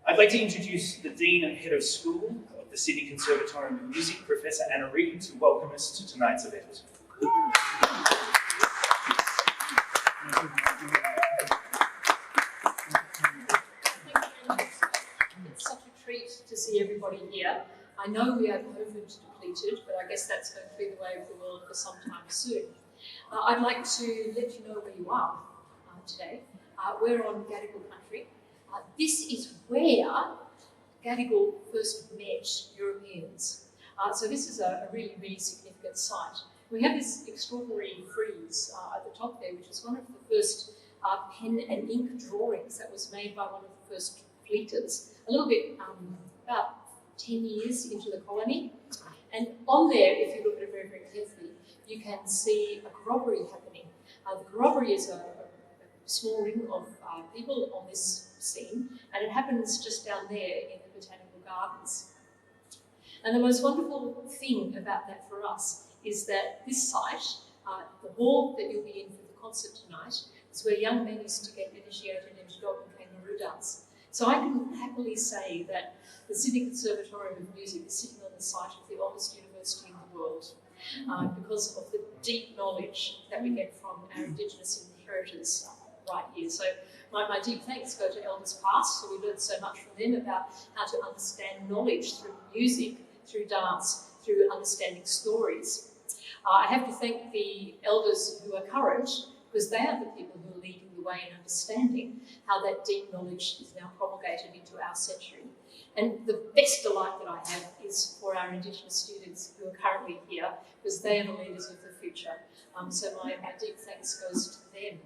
I'd like to introduce the Dean and Head of School of the Sydney Conservatorium of Music, Professor Anna Reid, to welcome us to tonight's event. It's such a treat to see everybody here. I know we are COVID depleted, but I guess that's going to be the way of the world for some time soon. I'd like to let you know where you are today. We're on Gadigal country. This is where Gadigal first met Europeans. So this is a really, really significant site. We have this extraordinary frieze at the top there, which is one of the first pen and ink drawings that was made by one of the first fleeters, a little bit about 10 years into the colony. And on there, if you look at it very, very carefully, you can see a corroboree happening. The corroboree is a small ring of people on this scene, and it happens just down there in the Botanical Gardens. And the most wonderful thing about that for us is that this site, the hall that you'll be in for the concert tonight, is where young men used to get initiated into dog and kangaroo dance. So I can happily say that the Sydney Conservatorium of Music is sitting on the site of the oldest university in the world because of the deep knowledge that we get from our Indigenous inheritors right here. So my deep thanks go to elders past, so we learned so much from them about how to understand knowledge through music, through dance, through understanding stories. I have to thank the elders who are current, because they are the people who are leading the way in understanding how that deep knowledge is now promulgated into our century. And the best delight that I have is for our Indigenous students who are currently here, because they are the leaders of the future. So my deep thanks goes to them.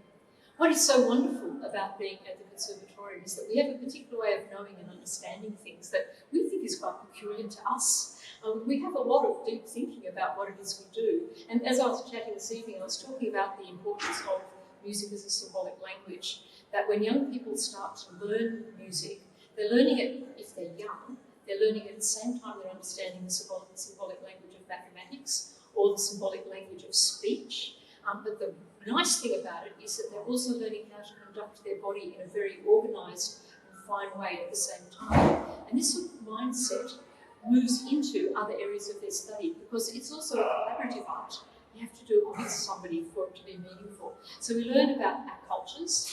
What is so wonderful about being at the Conservatorium is that we have a particular way of knowing and understanding things that we think is quite peculiar to us. We have a lot of deep thinking about what it is we do. And as I was chatting this evening, I was talking about the importance of music as a symbolic language, that when young people start to learn music, they're learning it, if they're young, they're learning it at the same time they're understanding the symbolic language of mathematics or the symbolic language of speech. But the nice thing about it is that they're also learning how to conduct their body in a very organised and fine way at the same time. And this sort of mindset moves into other areas of their study because it's also a collaborative art. You have to do it with somebody for it to be meaningful. So we learn about our cultures,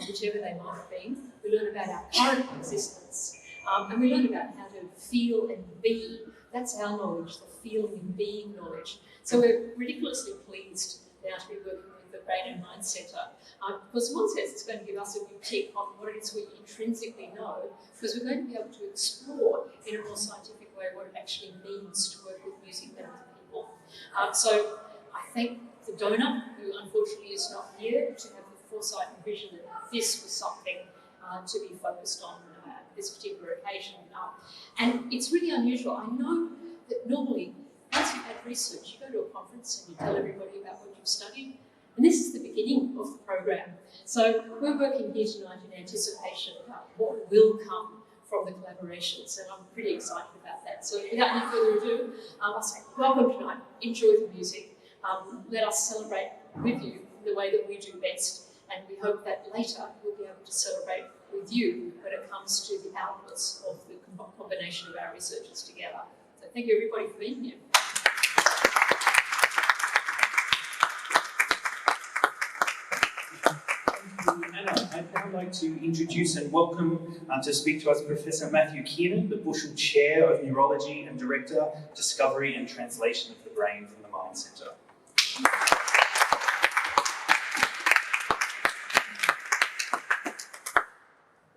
whichever they might have been. We learn about our current existence. And we learn about how to feel and be. That's our knowledge, the feeling and being knowledge. So we're ridiculously pleased now to be working with the Brain and Mind Centre. Because in one sense it's going to give us a big tick on what it is we intrinsically know, because we're going to be able to explore in a more scientific way what it actually means to work with music and other people. So I thank the donor, who unfortunately is not here, to have the foresight and vision that this was something to be focused on this particular occasion. And it's really unusual. I know that normally, once you've had research, you go to a conference and you tell everybody about what you've studied, and this is the beginning of the program. So we're working here tonight in anticipation about what will come from the collaborations, and I'm pretty excited about that. So without any further ado, I'll say welcome tonight, enjoy the music, let us celebrate with you the way that we do best, and we hope that later we'll be able to celebrate with you when it comes to the outputs of the combination of our researchers together. So thank you everybody for being here. Anna, I'd now like to introduce and welcome to speak to us Professor Matthew Kiernan, the Bushell Chair of Neurology and Director, Discovery and Translation of the Brain from the Mind Centre.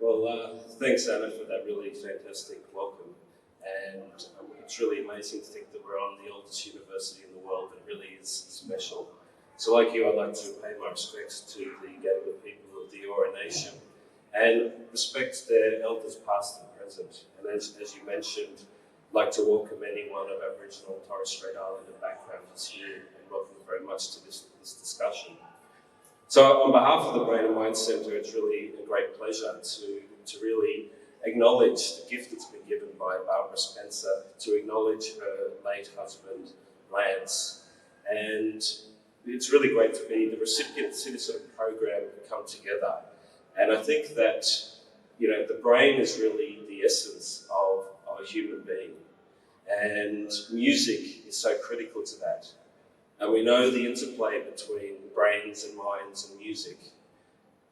Well, thanks Anna for that really fantastic welcome, and it's really amazing to think that we're on the oldest university in the world. It really is special. So like you, I'd like to pay my respects to the Gadigal people of the Eora Nation and respect their elders past and present. And as you mentioned, I'd like to welcome anyone of Aboriginal and Torres Strait Islander background who's here, and welcome very much to this discussion. So on behalf of the Brain and Mind Centre, it's really a great pleasure to really acknowledge the gift that's been given by Barbara Spencer, to acknowledge her late husband, Lance, and it's really great to be the recipients in this sort of program come together. And I think that, you know, the brain is really the the essence of a human being. And music is so critical to that. And we know the interplay between brains and minds and music.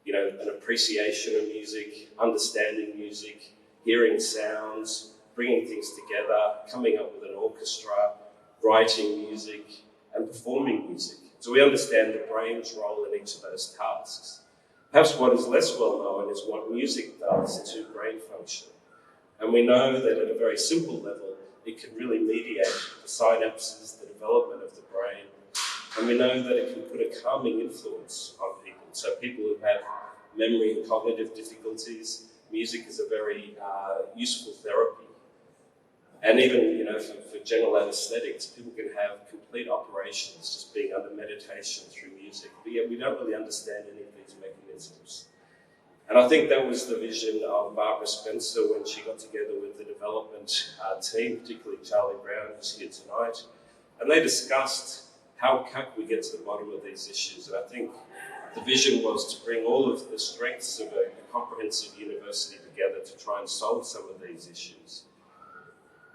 You know, an appreciation of music, understanding music, hearing sounds, bringing things together, coming up with an orchestra, writing music, and performing music. So we understand the brain's role in each of those tasks. Perhaps what is less well known is what music does to brain function. And we know that at a very simple level, it can really mediate the synapses, the development of the brain. And we know that it can put a calming influence on people. So people who have memory and cognitive difficulties, music is a very useful therapy. And even, you know, for general anesthetics, people can have complete operations just being under meditation through music. But yet we don't really understand any of these mechanisms. And I think that was the vision of Barbara Spencer when she got together with the development team, particularly Charlie Brown, who's here tonight. And they discussed how can we get to the bottom of these issues. And I think the vision was to bring all of the strengths of a comprehensive university together to try and solve some of these issues.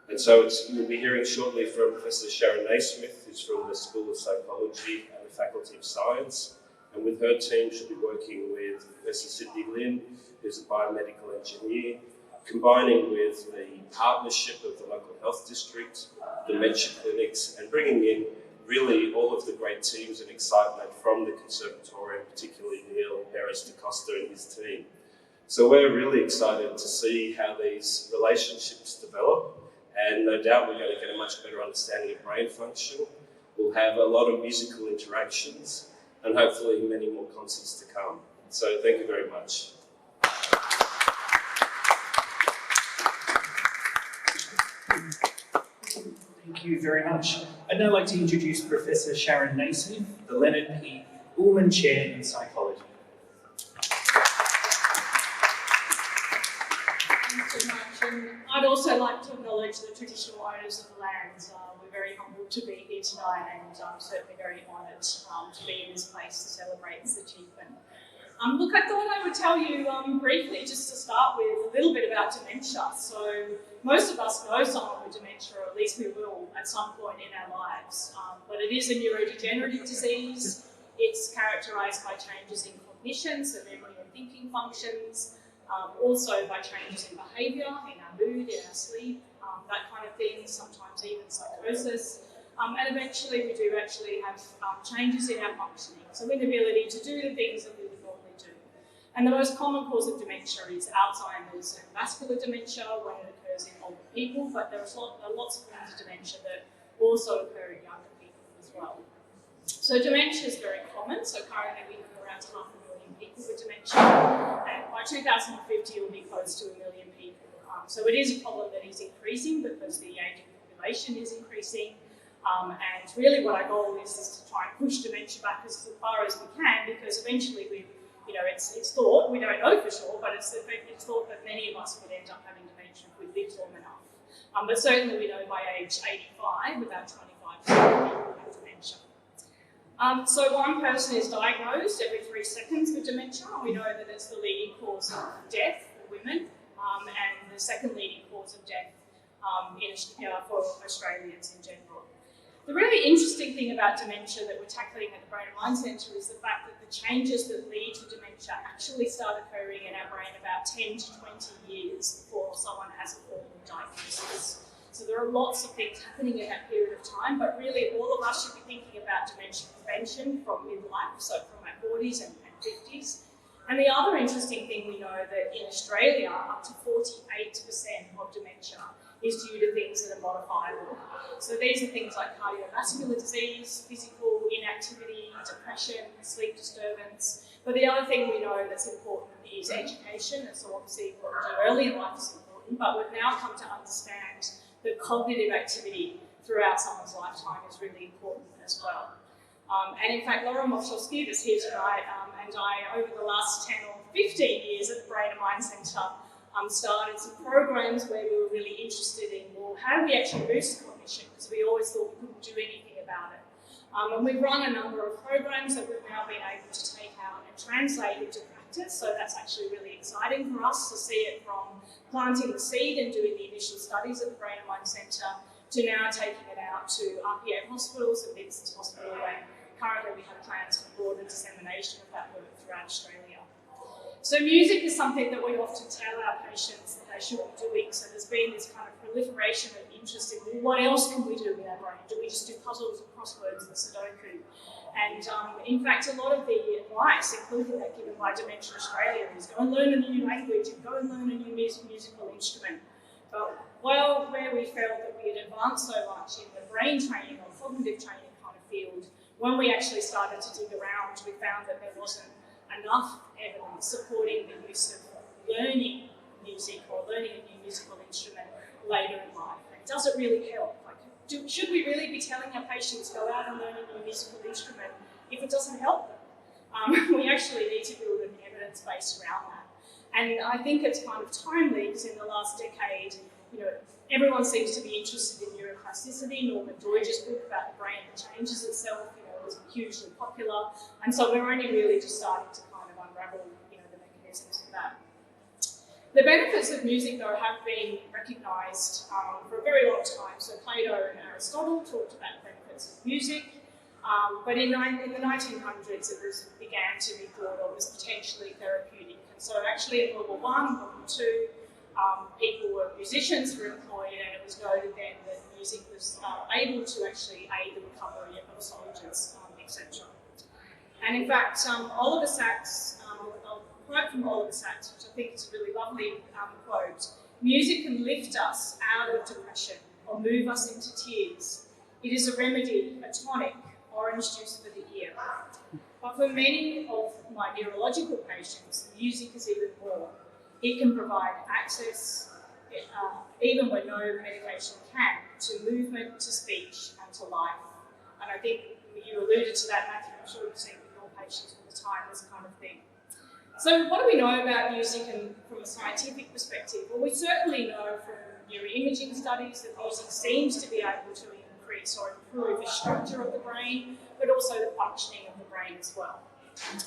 And so we'll be hearing shortly from Professor Sharon Naismith, who's from the School of Psychology and the Faculty of Science. And with her team, she'll be working with Professor Sidney Lin, who's a biomedical engineer, combining with the partnership of the local health district, dementia clinics, and bringing in really all of the great teams and excitement from the Conservatorium, particularly Neil Harris da Costa and his team. So we're really excited to see how these relationships develop, and no doubt we're going to get a much better understanding of brain function. We'll have a lot of musical interactions, and hopefully many more concerts to come. So thank you very much. Thank you very much. I'd now like to introduce Professor Sharon Naismith, the Leonard P. Ullman Chair in Psychology. Thanks so much. And I'd also like to acknowledge the traditional owners of the land. We're very humbled to be here tonight, and I'm certainly very honoured to be in this place to celebrate this achievement. Look, I thought I would tell you briefly, just to start with, a little bit about dementia. So most of us know someone with dementia, or at least we will at some point in our lives. But it is a neurodegenerative disease. It's characterised by changes in cognition, so memory and thinking functions, also by changes in behaviour, in our mood, in our sleep, that kind of thing, sometimes even psychosis. And eventually we do actually have changes in our functioning, so inability to do the things that we would normally do. And the most common cause of dementia is Alzheimer's and vascular dementia when it occurs in older people, but there's lots of forms of dementia that also occur in younger people as well. So dementia is very common, so currently we have around 500,000 people with dementia, and by 2050 it will be close to 1 million people. So it is a problem that is increasing because the ageing population is increasing. And really what our goal is to try and push dementia back as far as we can, because eventually it's thought, we don't know for sure, but it's thought that many of us would end up having dementia if we lived long enough. But certainly we know by age 85, about 25% of people have dementia. So one person is diagnosed every 3 seconds with dementia. We know that it's the leading cause of death for women, and the second leading cause of death for Australians in general. The really interesting thing about dementia that we're tackling at the Brain and Mind Centre is the fact that the changes that lead to dementia actually start occurring in our brain about 10 to 20 years before someone has a formal diagnosis. So there are lots of things happening in that period of time, but really all of us should be thinking about dementia prevention from midlife, so from our 40s and 50s. And the other interesting thing we know that in Australia, up to 48% of dementia is due to things that are modifiable. So these are things like cardiovascular disease, physical inactivity, depression, sleep disturbance. But the other thing we know that's important is education, and so obviously what we do early in life is important, but we've now come to understand that cognitive activity throughout someone's lifetime is really important as well. And in fact, Laura Moshowski is here tonight, and I, over the last 10 or 15 years at the Brain and Mind Centre, started some programs where we were really interested in, well, how do we actually boost cognition? Because we always thought we couldn't do anything about it. And we've run a number of programs that we've now been able to take out and translate into practice, so that's actually really exciting for us to see it from planting the seed and doing the initial studies at the Brain and Mind Centre to now taking it out to RPA hospitals and Vincent's Hospital, and currently we have plans for broader dissemination of that work throughout Australia. So music is something that we often tell our patients that they should be doing. So there's been this kind of proliferation of interest in, well, what else can we do with our brain? Do we just do puzzles and crosswords and Sudoku? And in fact, a lot of the advice, including that given by Dementia Australia, is go and learn a new language and go and learn a new musical instrument. But well, where we felt that we had advanced so much in the brain training or cognitive training kind of field, when we actually started to dig around, we found that there wasn't enough evidence supporting the use of learning music or learning a new musical instrument later in life. And does it really help? Like, should we really be telling our patients go out and learn a new musical instrument if it doesn't help them? We actually need to build an evidence base around that. And I think it's kind of timely because in the last decade, everyone seems to be interested in neuroplasticity. Norman Doidge's book about the brain that changes itself, was hugely popular, and so we're only really just starting to kind of unravel, the mechanisms of that. The benefits of music, though, have been recognised for a very long time. So Plato and Aristotle talked about the benefits of music, but in the 1900s it began to be thought of as potentially therapeutic. And so actually in World War I, World War II, people were musicians were employed, and it was noted then that music was able to actually aid the recovery of soldiers, etc. And in fact, Oliver Sacks, I'll quote from Oliver Sacks, which I think is a really lovely quote: "Music can lift us out of depression or move us into tears. It is a remedy, a tonic, orange juice for the ear. But for many of my neurological patients, music is even more. It can provide access, even when no medication can, to movement, to speech, and to life." And I think you alluded to that, Matthew. I'm sure you've seen with your patients all the time, this kind of thing. So what do we know about music and from a scientific perspective? Well, we certainly know from neuroimaging studies that music seems to be able to increase or improve the structure of the brain, but also the functioning of the brain as well.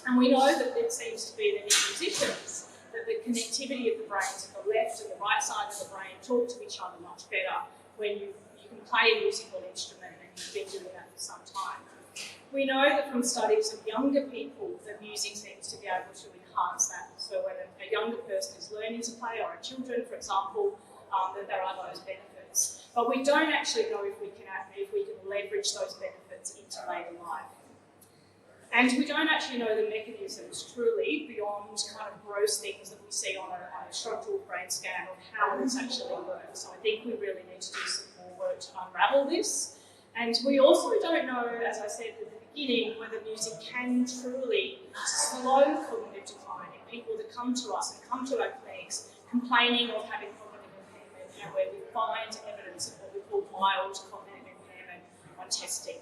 And we know that it seems to be that in musicians, that the connectivity of the brains of the left and the right side of the brain talk to each other much better when you can play a musical instrument, and you've been doing that for some time. We know that from studies of younger people that music seems to be able to enhance that. So when a younger person is learning to play, or children, for example, that there are those benefits. But we don't actually know if we can leverage those benefits into later life. And we don't actually know the mechanisms truly beyond kind of gross things that we see on a structural brain scan of how this actually works. So I think we really need to do some more work to unravel this. And we also don't know, as I said at the beginning, whether music can truly slow cognitive decline in people that come to us and come to our clinics complaining of having cognitive impairment, and where we find evidence of what we call mild cognitive impairment on testing.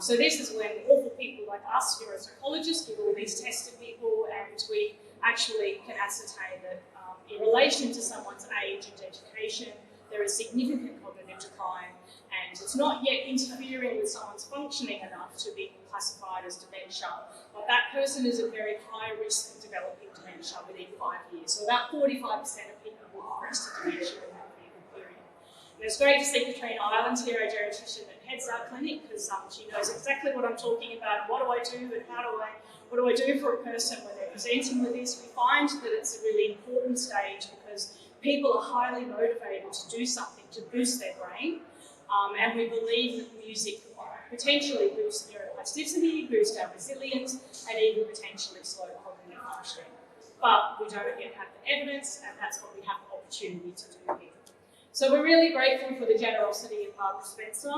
So this is when awful people like us, neuropsychologists, give all these tests to people, and we actually can ascertain that in relation to someone's age and education, there is significant cognitive decline, and it's not yet interfering with someone's functioning enough to be classified as dementia, but that person is at very high risk of developing dementia within 5 years. So about 45% of people will progress to dementia in that period. And it's great to see Katrina Ireland here, a geriatrician that heads our clinic, because she knows exactly what I'm talking about, what do I do, and what do I do for a person when they're presenting with this. We find that it's a really important stage because people are highly motivated to do something to boost their brain, and we believe that music potentially boosts neuroplasticity, boosts our resilience, and even potentially slow cognitive functioning. But we don't yet have the evidence, and that's what we have the opportunity to do here. So we're really grateful for the generosity of Barbara Spencer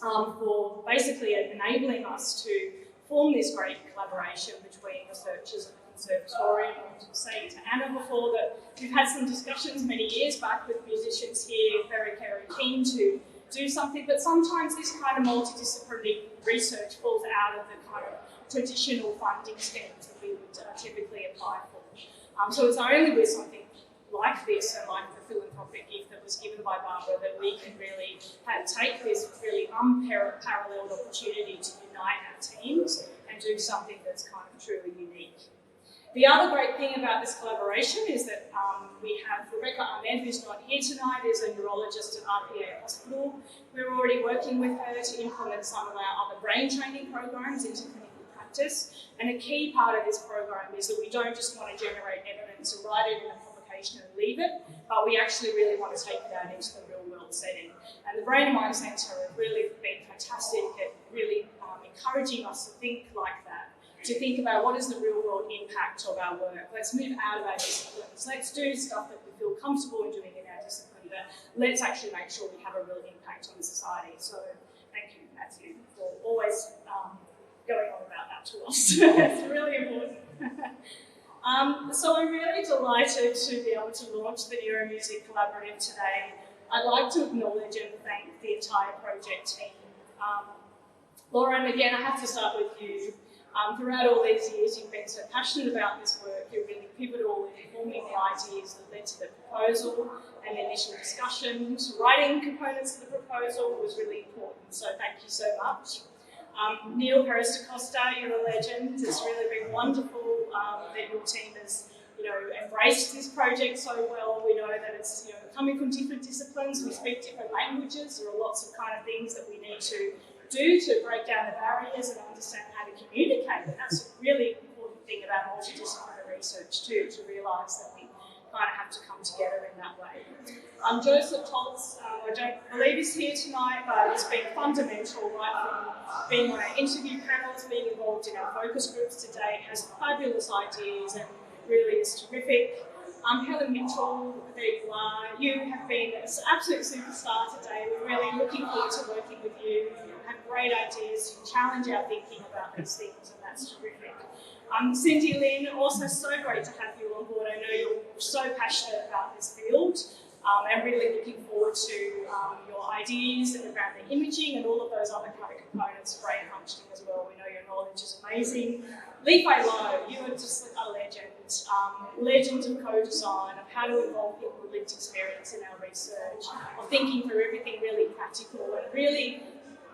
for basically enabling us to form this great collaboration between researchers at the Conservatorium. I was saying to Anna before that we've had some discussions many years back with musicians here, very keen to do something, but sometimes this kind of multidisciplinary research falls out of the kind of traditional funding schemes that we would typically apply for. So it's only with something like this and like the philanthropic gift that was given by Barbara that we can really take this really unparalleled opportunity to unite our teams and do something that's kind of truly unique. The other great thing about this collaboration is that we have Rebecca Ahmed, who's not here tonight, is a neurologist at RPA Hospital. We're already working with her to implement some of our other brain training programs into clinical practice. And a key part of this program is that we don't just want to generate evidence and write it in a publication and leave it, but we actually really want to take it out into the real world setting. And the Brain and Mind Centre have really been fantastic at really encouraging us to think like that, to think about what is the real world impact of our work. Let's move out of our disciplines. Let's do stuff that we feel comfortable in doing in our discipline, but let's actually make sure we have a real impact on society. So thank you, Matthew, for always going on about that to us. It's really important. So I'm really delighted to be able to launch the Neuromusic Collaborative today. I'd like to acknowledge and thank the entire project team. Lauren, again, I have to start with you. Throughout all these years, you've been so passionate about this work. You're really pivotal in forming the ideas that led to the proposal and the initial discussions. Writing components of the proposal was really important, so thank you so much. Neil Perez da Costa, you're a legend. It's really been wonderful that your team has, embraced this project so well. We know that it's, coming from different disciplines. We speak different languages. There are lots of kind of things that we need to do to break down the barriers and understand how to communicate. And that's a really important thing about multidisciplinary research too, to realise that we kind of have to come together in that way. Joseph Toltz, I don't believe he's here tonight, but he's been fundamental right from being on our interview panels, being involved in our focus groups to date, has fabulous ideas and really is terrific. Helen Mitchell, there you are. You have been an absolute superstar today. We're really looking forward to working with you. You have great ideas. You challenge our thinking about these things, and that's terrific. Cindy Lynn, also so great to have you on board. I know you're so passionate about this field. And really looking forward to your ideas around the imaging and all of those other kind of components, brain functioning as well. We know your knowledge is amazing. Li Fei Lo, you are just a legend. Legend of co-design, of how to involve people with lived experience in our research, of thinking through everything really practical and really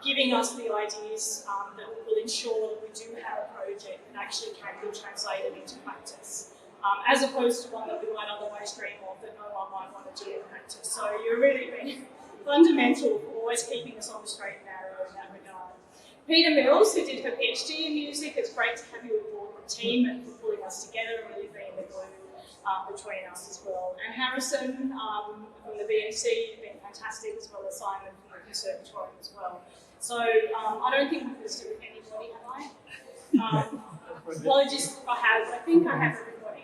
giving us the ideas that will ensure that we do have a project that actually can be translated into practice. As opposed to one that we might otherwise dream of that no one might want to do in practice. So you're really been fundamental for always keeping us on the straight and narrow in that regard. Peter Mills, who did her PhD in music, it's great to have you aboard the team and for pulling us together and really being the glue between us as well. And Harrison from the BNC, you've been fantastic, as well as Simon from the Conservatorium as well. So I don't think I've listed with anybody, have I? Apologies if I have, but I think I have everybody.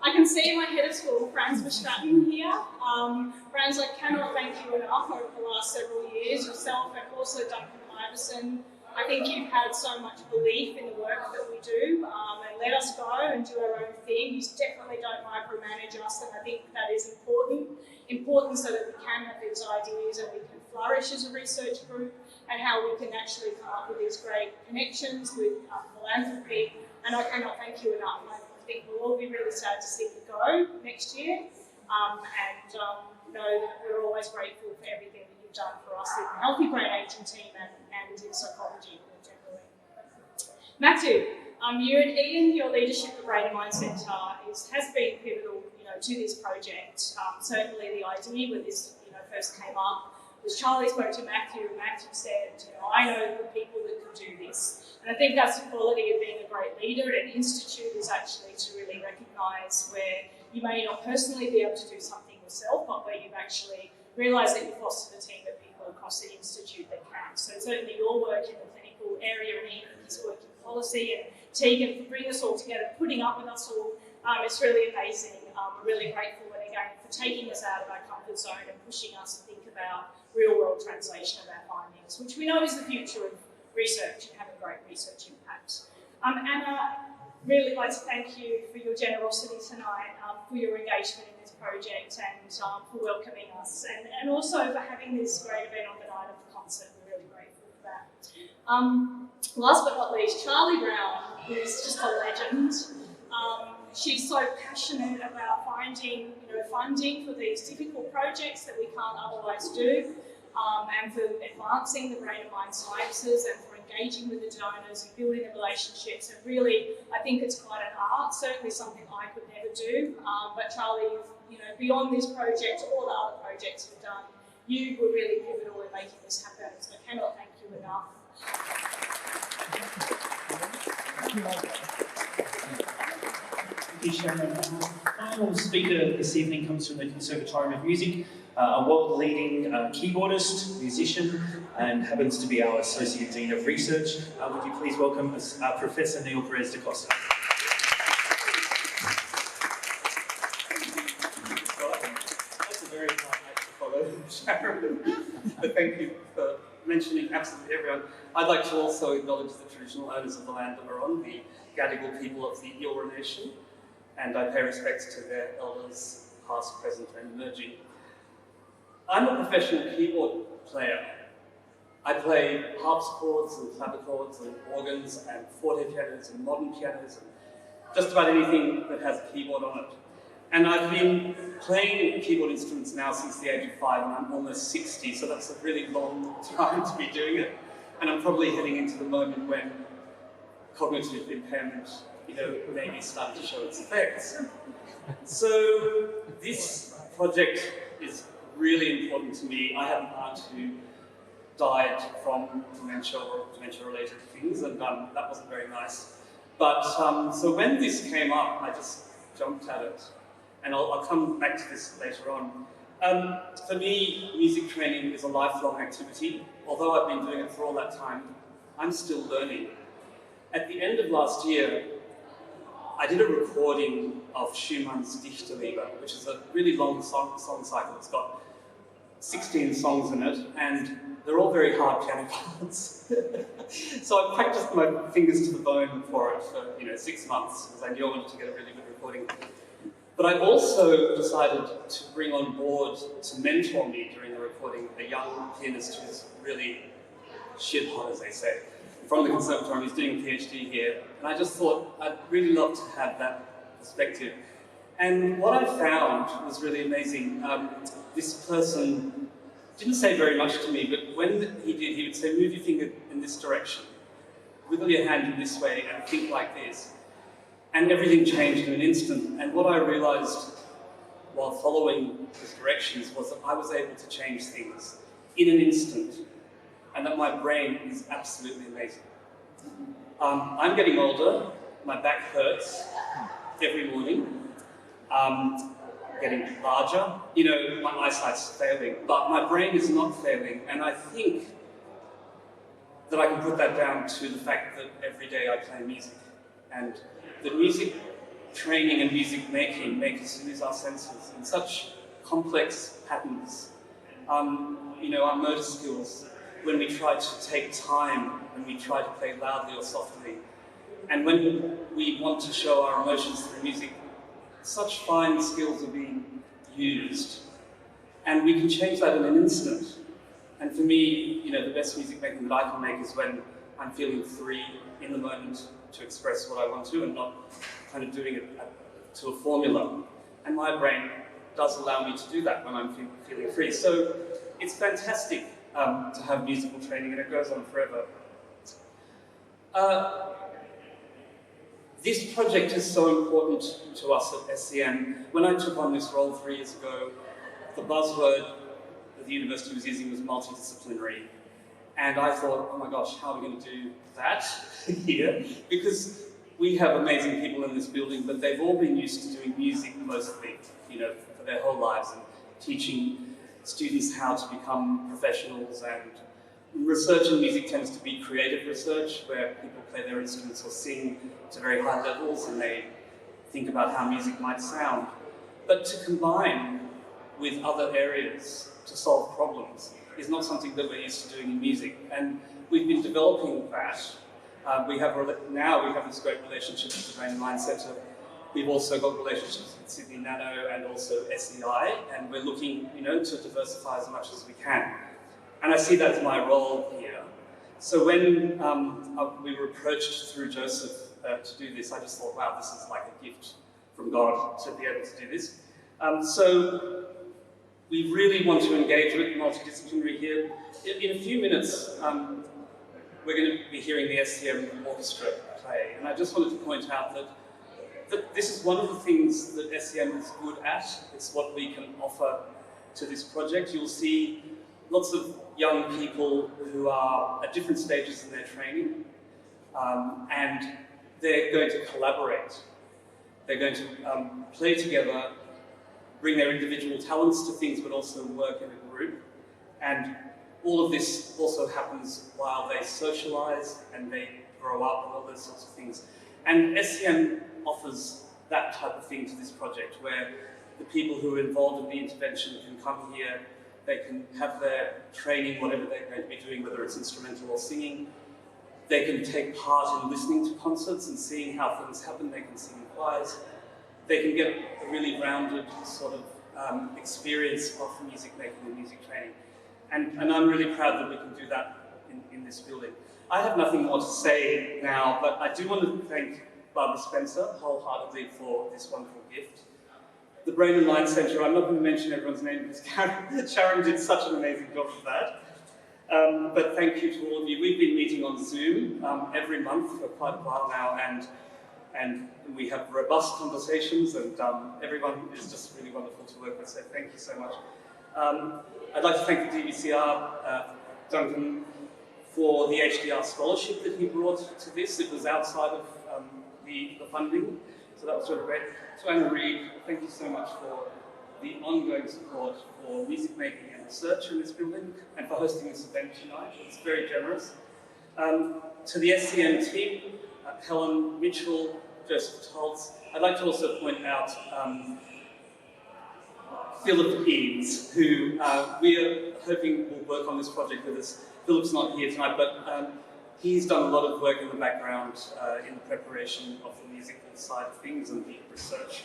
I can see my head of school, Franz Verstraeten, here. Franz, I cannot thank you enough over the last several years, yourself and also Duncan Iverson. I think you've had so much belief in the work that we do and let us go and do our own thing. You definitely don't micromanage us, and I think that is important so that we can have these ideas and we can flourish as a research group, and how we can actually come up with these great connections with philanthropy. And I cannot thank you enough. I think we'll all be really sad to see you go next year, and know that we're always grateful for everything that you've done for us in the Healthy Brain Aging team and in psychology more generally. Matthew, you and Ian, your leadership at Brain and Mind Centre has been pivotal, to this project. Certainly the idea when this, first came up was Charlie spoke to Matthew, and Matthew said, I know the people that could do this. And I think that's the quality of being a great leader at an institute, is actually to really recognise where you may not personally be able to do something yourself, but where you've actually realised that you've fostered a team of people across the institute that can. So certainly your work in the clinical area and even his work in policy, and Tegan for bringing us all together, putting up with us all, it's really amazing. We're really grateful, and again, for taking us out of our comfort zone and pushing us to think about real-world translation of our findings, which we know is the future of research and having great research impact. Anna, really like to thank you for your generosity tonight, for your engagement in this project, and for welcoming us, and also for having this great event on the night of the concert. We're really grateful for that. Last but not least, Charlie Brown, who's just a legend. She's so passionate about finding, funding for these difficult projects that we can't otherwise do, and for advancing the brain and mind sciences, and for engaging with the donors and building the relationships. And really, I think it's quite an art, certainly something I could never do. But Charlie, beyond this project, all the other projects we've done, you were really pivotal in making this happen. So I cannot thank you enough. Thank you, Sharon. Our final speaker this evening comes from the Conservatorium of Music, a world-leading keyboardist, musician, and happens to be our Associate Dean of Research. Would you please welcome Professor Neil Perez da Costa. That's a very hard act to follow, Sharon. But thank you for mentioning absolutely everyone. I'd like to also acknowledge the traditional owners of the land that we're on, the Gadigal people of the Eora Nation, and I pay respects to their elders, past, present, and emerging. I'm a professional keyboard player. I play harpsichords and clavichords and organs and forte pianos and modern pianos and just about anything that has a keyboard on it. And I've been playing keyboard instruments now since the age of 5, and I'm almost 60, so that's a really long time to be doing it. And I'm probably heading into the moment when cognitive impairment, maybe start to show its effects. So this project is really important to me. I have an aunt who died from dementia or dementia-related things, and that wasn't very nice. But so when this came up, I just jumped at it. And I'll come back to this later on. For me, music training is a lifelong activity. Although I've been doing it for all that time, I'm still learning. At the end of last year, I did a recording of Schumann's Dichterliebe, which is a really long song cycle. It's got 16 songs in it, and they're all very hard piano parts. So I practiced my fingers to the bone for it for 6 months, because I knew I wanted to get a really good recording. But I also decided to bring on board to mentor me during the recording a young pianist who's really shit hot, as they say, from the Conservatorium. He's doing a PhD here, and I just thought I'd really love to have that perspective. And what I found was really amazing. This person didn't say very much to me, but when he did, he would say, move your finger in this direction, wiggle your hand in this way, and think like this. And everything changed in an instant. And what I realized while following his directions was that I was able to change things in an instant, and that my brain is absolutely amazing. I'm getting older, my back hurts every morning, getting larger, my eyesight's failing, but my brain is not failing, and I think that I can put that down to the fact that every day I play music. And the music training and music making make us lose our senses in such complex patterns. Our motor skills, when we try to take time, when we try to play loudly or softly, and when we want to show our emotions through music, such fine skills are being used. And we can change that in an instant. And for me, the best music making that I can make is when I'm feeling free in the moment to express what I want to and not kind of doing it to a formula. And my brain does allow me to do that when I'm feeling free. So it's fantastic to have musical training, and it goes on forever. This project is so important to us at SCM. When I took on this role 3 years ago, the buzzword that the university was using was multidisciplinary. And I thought, oh my gosh, how are we going to do that here? Because we have amazing people in this building, but they've all been used to doing music mostly, for their whole lives, and teaching students how to become professionals. And research in music tends to be creative research, where people play their instruments or sing to very high levels, and they think about how music might sound. But to combine with other areas to solve problems is not something that we're used to doing in music, and we've been developing that. Now we have this great relationship with the Brain and Mind Centre. We've also got relationships with Sydney Nano and also SEI, and we're looking, to diversify as much as we can. And I see that as my role here. So when we were approached through Joseph to do this, I just thought, wow, this is like a gift from God to be able to do this. So we really want to engage with multidisciplinary here. In a few minutes, we're going to be hearing the SCM Orchestra play. And I just wanted to point out that this is one of the things that SCM is good at. It's what we can offer to this project. You'll see lots of young people who are at different stages in their training, and they're going to collaborate. They're going to play together, bring their individual talents to things, but also work in a group. And all of this also happens while they socialise and they grow up and all those sorts of things. And SCM offers that type of thing to this project, where the people who are involved in the intervention can come here, they can have their training, whatever they're going to be doing, whether it's instrumental or singing. They can take part in listening to concerts and seeing how things happen. They can sing in choirs. They can get a really rounded sort of experience of music making and music training. And I'm really proud that we can do that in this building. I have nothing more to say now, but I do want to thank Barbara Spencer wholeheartedly for this wonderful gift. The Brain and Mind Centre, I'm not going to mention everyone's name because Sharon did such an amazing job of that. But thank you to all of you. We've been meeting on Zoom every month for quite a while now, and we have robust conversations, and everyone is just really wonderful to work with, so thank you so much. I'd like to thank the DVCR, Duncan, for the HDR scholarship that he brought to this. It was outside of the funding, so that was really great. To Anna Reid, thank you so much for the ongoing support for music making and research in this building, and for hosting this event tonight. It's very generous. To the SCM team, Helen Mitchell, Joseph Toltz. I'd like to also point out Philip Eames, who we are hoping will work on this project with us. Philip's not here tonight, but he's done a lot of work in the background in the preparation of the musical side of things and the research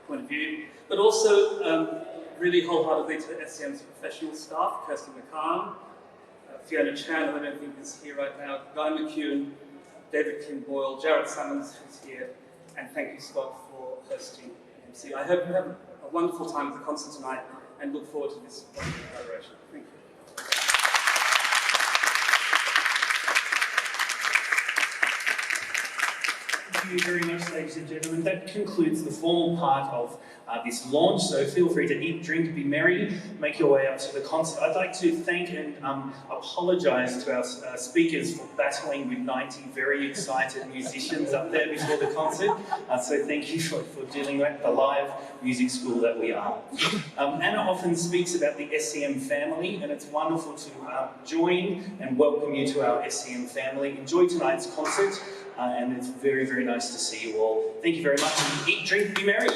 point of view. But also really wholeheartedly to SCM's professional staff, Kirsty McCann, Fiona Chan, who I don't think is here right now, Guy McEwen, David Kim Boyle, Jared Summons, who's here, and thank you, Scott, for hosting MC. I hope you have a wonderful time at the concert tonight and look forward to this wonderful collaboration. Thank you. Thank you very much, ladies and gentlemen. That concludes the formal part of this launch, so feel free to eat, drink, be merry, make your way up to the concert. I'd like to thank and apologise to our speakers for battling with 90 very excited musicians up there before the concert, so thank you for dealing with the live music school that we are. Anna often speaks about the SCM family, and it's wonderful to join and welcome you to our SCM family. Enjoy tonight's concert. And it's very, very nice to see you all. Thank you very much. Eat, drink, be merry.